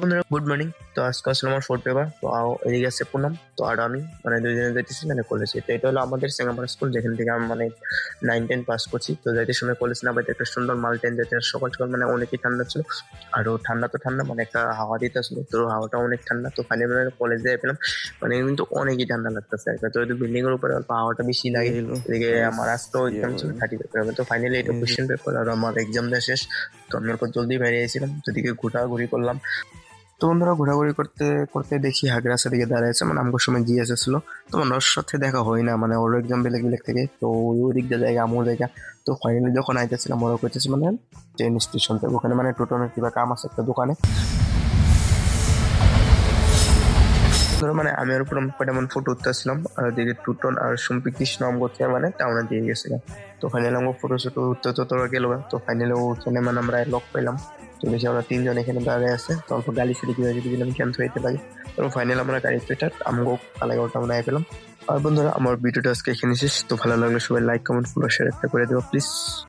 বন্ধুরা good morning. তো আজকে আসলে আমার ফোর্থ পেপার। তো এদিকে আছে পুনম, তো আর আমি মানে দুইজনে যাইতেছি মানে কলেজে। তো এটা হলো আমাদের সেঙ্গামারা স্কুল, যেখান থেকে আমি মানে 9-10 পাস করছি। তো যাইতে সময় কলেজ না পাইতে একটা সুন্দর মাউন্টেন যেতে সকাল সকাল মানে অনেকই ঠান্ডা ছিল। আরো ঠান্ডা তো ঠান্ডা, মানে একটা হাওয়া দিতে আসলো, তো হাওয়াটা অনেক ঠান্ডা। তো ফাইনালি মানে কলেজে পেলাম, মানে কিন্তু অনেকই ঠান্ডা লাগতেছে। একটা তো বিল্ডিং এর উপরে অল্প হাওয়াটা বেশি লাগে। এই হলো এদিকে গাইস আমার আজকেও কি এক্সাম ছিল হবে 30 পেপার হবে। তো ফাইনালি এটা এই যে কোয়েশ্চেন পেপার আর আমার এক্সাম দেওয়া শেষ। তো আমি অল্প জলদি বেরিয়ে গেছিলাম, তো এদিকে ঘোরাঘুরি করলাম। তো বন্ধুরা ঘোরাঘুরি করতে করতে দেখি হাগরাসের দিকে দাঁড়াইছে, মানে আমগোর সময় জিজ্ঞেস ছিল। তো মানে ওর সাথে দেখা হয় না, মানে ওর এক্সাম বেলেগ বেলেগ থেকে, তো ওই দিক দিয়ে জায়গা আমও জায়গা। তো ফাইনালি যখন আইতেছিলাম ওরা কইতেছে মানে ট্রেন স্টেশন থেকে, ওখানে মানে টোটনের কিবা কাম আছে একটা দোকানে। ধরো মানে আমি ওর উপর কয়টা মানে ফটো উঠতেছিলাম, আর ওদিকে টুটন আর সুম্পি কৃষ্ণ আমগোতে মানে টাউনে দিয়ে গেছিলাম। তো ফাইনালি আমাকে ফটো শটো উঠতে তো তোরা গেল। তো ফাইনালি ওখানে মানে আমরা লক পেলাম। তো বেশি আমরা তিনজন এখানে দাঁড়িয়ে আছে, তো অল্প গাড়ি ফিরে কিভাবে যদি দিলাম ক্যান্সেল হইতে পারি। তো ফাইনালি আমরা গাড়ি ফিটার আমগো কালাগাওটা আমরা পেলাম। আর বন্ধুরা আমার ভিডিওটা আজকে এখানে শেষ। তো ভালো লাগলে সবাই লাইক কমেন্ট ফলো শেয়ার একটা করে দেবো প্লিজ।